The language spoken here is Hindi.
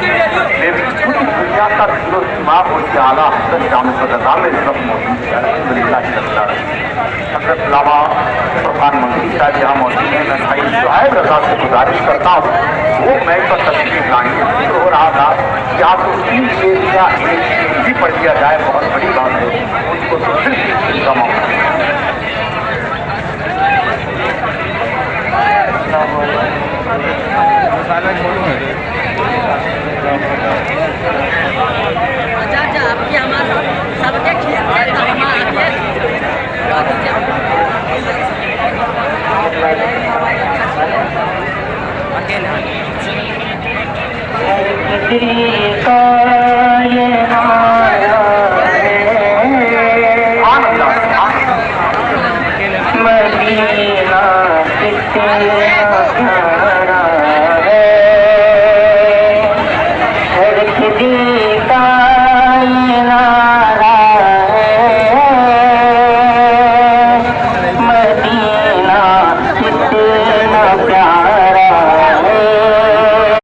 लेकिन पूरी दुनिया का दिमाग और आला हजरत जामुन में इस वक्त मौजूद है। लगता है हजरत लामा प्रधानमंत्री साहब यहाँ मौजूद है। मैं भाई सुहैब रजा से गुजारिश करता हूँ वो मैं पर तस्वीर लाएंगे। हो रहा था कि आप तो 3 पेज या 1 पेज भी पढ़ दिया जाए, बहुत बड़ी बात है। उनको तो सिर्फ इसका मौका आपकी हमारा सबके अकेला